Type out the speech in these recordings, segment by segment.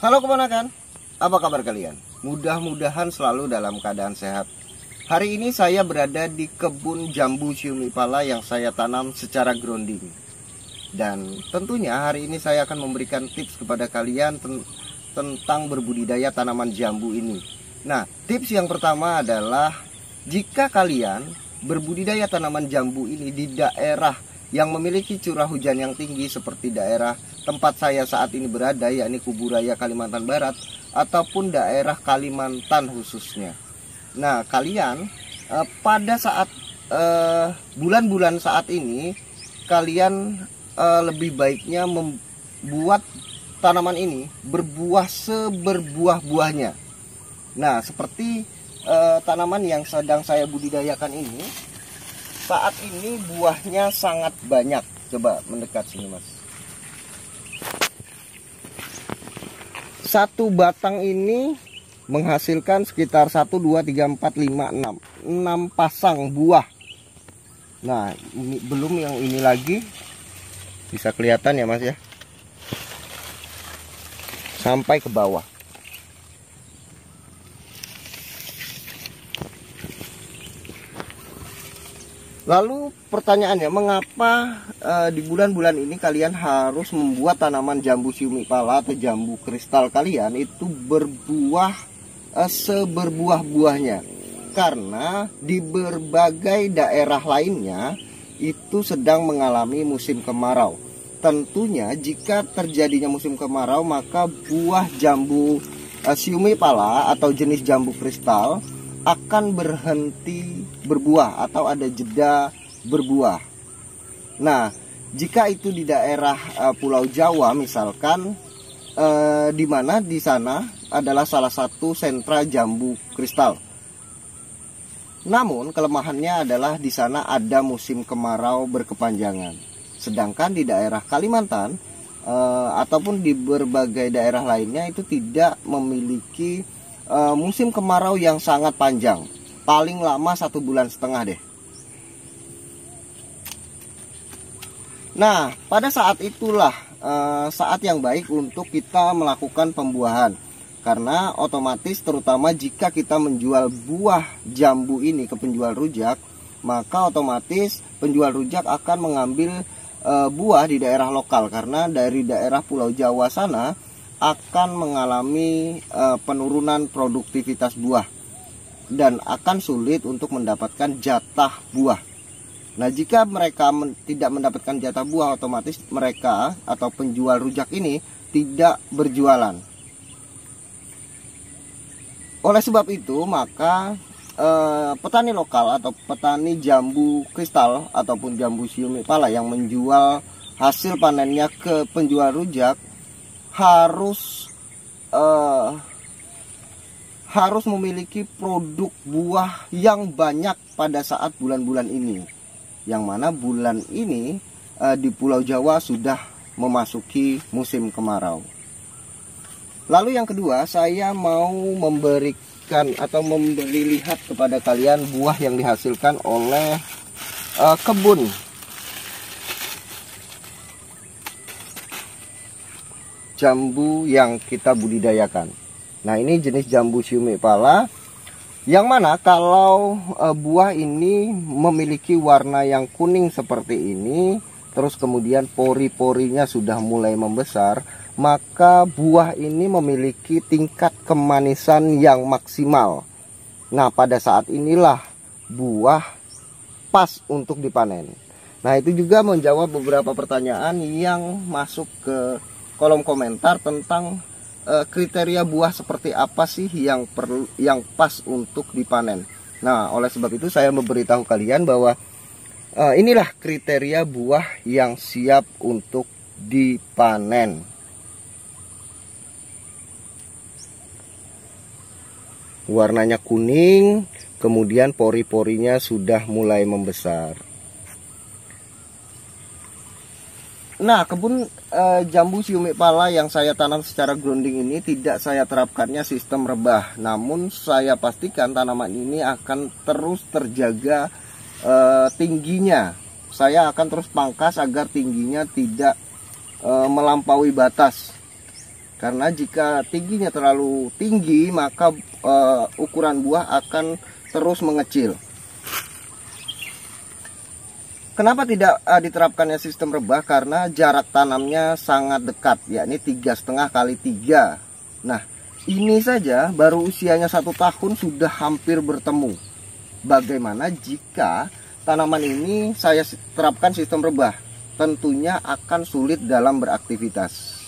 Halo keponakan, apa kabar kalian? Mudah-mudahan selalu dalam keadaan sehat. Hari ini saya berada di kebun jambu Xiaomi pala yang saya tanam secara grounding. Dan tentunya hari ini saya akan memberikan tips kepada kalian tentang berbudidaya tanaman jambu ini. Nah, tips yang pertama adalah jika kalian berbudidaya tanaman jambu ini di daerah yang memiliki curah hujan yang tinggi seperti daerah tempat saya saat ini berada, yakni Kubu Raya Kalimantan Barat ataupun daerah Kalimantan khususnya. Nah, kalian pada saat bulan-bulan saat ini kalian lebih baiknya membuat tanaman ini berbuah seberbuah-buahnya. Nah, seperti tanaman yang sedang saya budidayakan ini, saat ini buahnya sangat banyak. Coba mendekat sini, Mas. Satu batang ini menghasilkan sekitar 1, 2, 3, 4, 5, 6 pasang buah. Nah, ini belum yang ini lagi. Bisa kelihatan ya, Mas ya. Sampai ke bawah. Lalu pertanyaannya, mengapa di bulan-bulan ini kalian harus membuat tanaman jambu Xiaomi pala atau jambu kristal kalian itu berbuah seberbuah-buahnya? Karena di berbagai daerah lainnya itu sedang mengalami musim kemarau. Tentunya jika terjadinya musim kemarau, maka buah jambu Xiaomi pala atau jenis jambu kristal akan berhenti berbuah atau ada jeda berbuah. Nah, jika itu di daerah Pulau Jawa misalkan, di mana di sana adalah salah satu sentra jambu kristal. Namun kelemahannya adalah di sana ada musim kemarau berkepanjangan. Sedangkan di daerah Kalimantan ataupun di berbagai daerah lainnya itu tidak memiliki musim kemarau yang sangat panjang, paling lama 1,5 bulan deh. Nah, pada saat itulah saat yang baik untuk kita melakukan pembuahan, karena otomatis terutama jika kita menjual buah jambu ini ke penjual rujak, maka otomatis penjual rujak akan mengambil buah di daerah lokal, karena dari daerah Pulau Jawa sana akan mengalami penurunan produktivitas buah dan akan sulit untuk mendapatkan jatah buah. Nah, jika mereka tidak mendapatkan jatah buah, otomatis mereka atau penjual rujak ini tidak berjualan. Oleh sebab itu, maka petani lokal atau petani jambu kristal ataupun jambu Xiaomi pala yang menjual hasil panennya ke penjual rujak harus memiliki produk buah yang banyak pada saat bulan-bulan ini, yang mana bulan ini di Pulau Jawa sudah memasuki musim kemarau. Lalu yang kedua, saya mau memberikan atau memberi lihat kepada kalian buah yang dihasilkan oleh kebun jambu yang kita budidayakan. Nah, ini jenis jambu Xiaomi pala, yang mana kalau buah ini memiliki warna yang kuning seperti ini, terus kemudian pori-porinya sudah mulai membesar, maka buah ini memiliki tingkat kemanisan yang maksimal. Nah, pada saat inilah buah pas untuk dipanen. Nah, itu juga menjawab beberapa pertanyaan yang masuk ke kolom komentar tentang kriteria buah seperti apa sih yang pas untuk dipanen. Nah, oleh sebab itu saya memberitahu kalian bahwa inilah kriteria buah yang siap untuk dipanen. Warnanya kuning, kemudian pori-porinya sudah mulai membesar. Nah, kebun jambu Xiaomi pala yang saya tanam secara grounding ini tidak saya terapkannya sistem rebah. Namun saya pastikan tanaman ini akan terus terjaga tingginya. Saya akan terus pangkas agar tingginya tidak melampaui batas. Karena jika tingginya terlalu tinggi, maka ukuran buah akan terus mengecil. Kenapa tidak diterapkannya sistem rebah? Karena jarak tanamnya sangat dekat, yakni 3,5 kali 3. Nah, ini saja baru usianya 1 tahun sudah hampir bertemu. Bagaimana jika tanaman ini saya terapkan sistem rebah? Tentunya akan sulit dalam beraktivitas.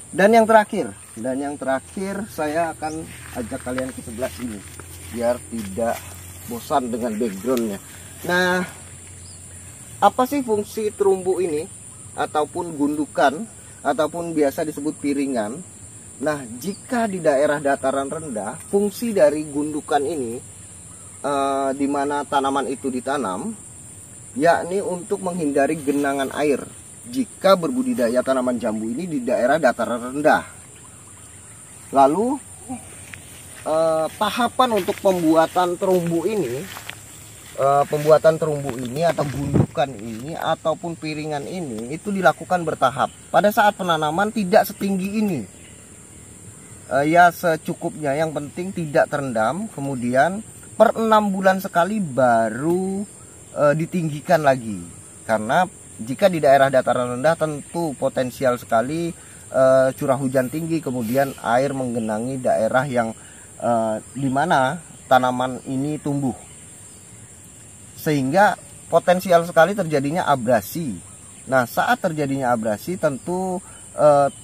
Dan yang terakhir saya akan ajak kalian ke sebelah sini biar tidak bosan dengan backgroundnya. Nah, apa sih fungsi terumbu ini ataupun gundukan ataupun biasa disebut piringan? Nah, jika di daerah dataran rendah, fungsi dari gundukan ini di mana tanaman itu ditanam, yakni untuk menghindari genangan air jika berbudidaya tanaman jambu ini di daerah dataran rendah. Lalu tahapan untuk pembuatan terumbu ini atau gundukan ini ataupun piringan ini itu dilakukan bertahap. Pada saat penanaman tidak setinggi ini, ya secukupnya, yang penting tidak terendam. Kemudian per 6 bulan sekali baru ditinggikan lagi, karena jika di daerah dataran rendah tentu potensial sekali curah hujan tinggi, kemudian air menggenangi daerah yang di mana tanaman ini tumbuh, sehingga potensial sekali terjadinya abrasi. Nah, saat terjadinya abrasi tentu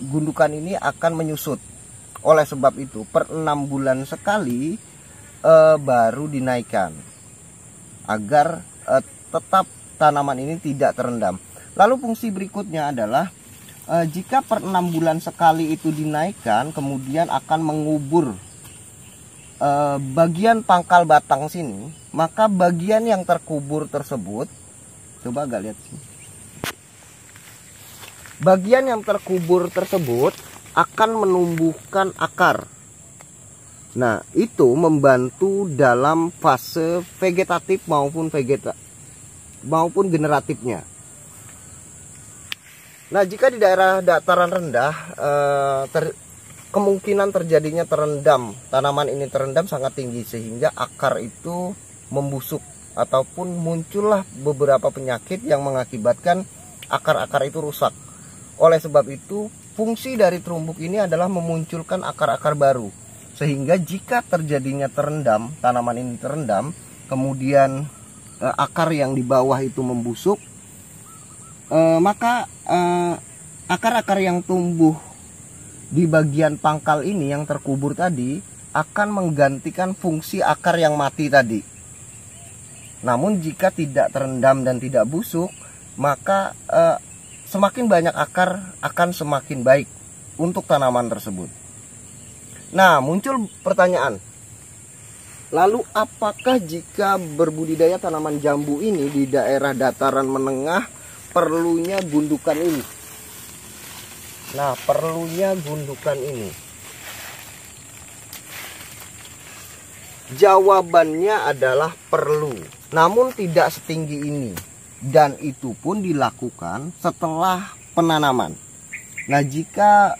gundukan ini akan menyusut. Oleh sebab itu per 6 bulan sekali baru dinaikkan agar tetap tanaman ini tidak terendam. Lalu fungsi berikutnya adalah jika per 6 bulan sekali itu dinaikkan, kemudian akan mengubur bagian pangkal batang sini, maka bagian yang terkubur tersebut, coba agak lihat sini, bagian yang terkubur tersebut akan menumbuhkan akar. Nah, itu membantu dalam fase vegetatif maupun generatifnya. Nah, jika di daerah dataran rendah kemungkinan terjadinya tanaman ini terendam sangat tinggi, sehingga akar itu membusuk ataupun muncullah beberapa penyakit yang mengakibatkan akar-akar itu rusak. Oleh sebab itu, fungsi dari terumbuk ini adalah memunculkan akar-akar baru, sehingga jika terjadinya tanaman ini terendam, kemudian akar yang di bawah itu membusuk, maka akar-akar yang tumbuh di bagian pangkal ini yang terkubur tadi akan menggantikan fungsi akar yang mati tadi. Namun jika tidak terendam dan tidak busuk, maka semakin banyak akar akan semakin baik untuk tanaman tersebut. Nah, muncul pertanyaan, lalu apakah jika berbudidaya tanaman jambu ini di daerah dataran menengah perlunya gundukan ini? Nah, perlunya gundukan ini, jawabannya adalah perlu, namun tidak setinggi ini, dan itu pun dilakukan setelah penanaman. Nah, jika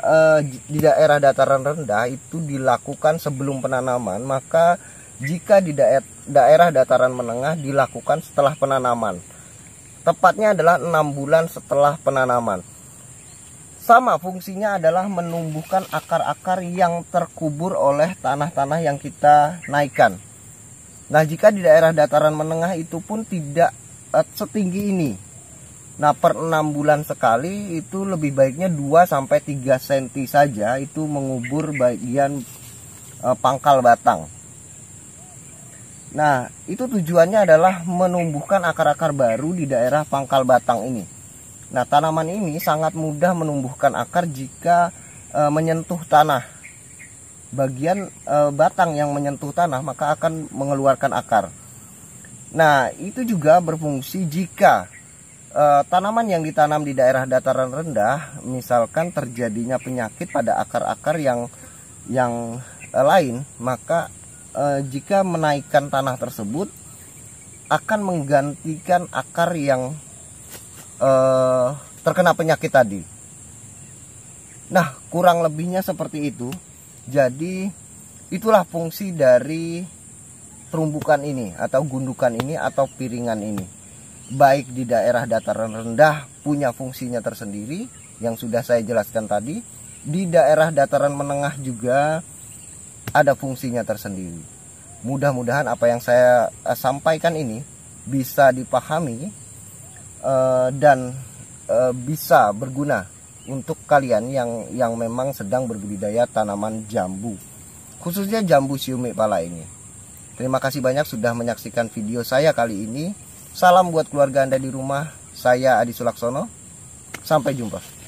di daerah dataran rendah itu dilakukan sebelum penanaman, maka jika di daerah dataran menengah dilakukan setelah penanaman. Tepatnya adalah 6 bulan setelah penanaman. Sama fungsinya adalah menumbuhkan akar-akar yang terkubur oleh tanah-tanah yang kita naikkan. Nah, jika di daerah dataran menengah itu pun tidak setinggi ini. Nah, per 6 bulan sekali itu lebih baiknya 2-3 cm saja itu mengubur bagian pangkal batang. Nah, itu tujuannya adalah menumbuhkan akar-akar baru di daerah pangkal batang ini. Nah, tanaman ini sangat mudah menumbuhkan akar jika menyentuh tanah. Bagian batang yang menyentuh tanah maka akan mengeluarkan akar. Nah, itu juga berfungsi jika tanaman yang ditanam di daerah dataran rendah, misalkan terjadinya penyakit pada akar-akar yang lain, maka jika menaikkan tanah tersebut akan menggantikan akar yang terkena penyakit tadi. Nah, kurang lebihnya seperti itu. Jadi itulah fungsi dari terumbukan ini atau gundukan ini atau piringan ini. Baik di daerah dataran rendah punya fungsinya tersendiri yang sudah saya jelaskan tadi. Di daerah dataran menengah juga ada fungsinya tersendiri. Mudah-mudahan apa yang saya sampaikan ini bisa dipahami dan bisa berguna untuk kalian yang memang sedang berbudidaya tanaman jambu, khususnya jambu siumik pala ini. Terima kasih banyak sudah menyaksikan video saya kali ini. Salam buat keluarga Anda di rumah. Saya Adi Sulaksono. Sampai jumpa.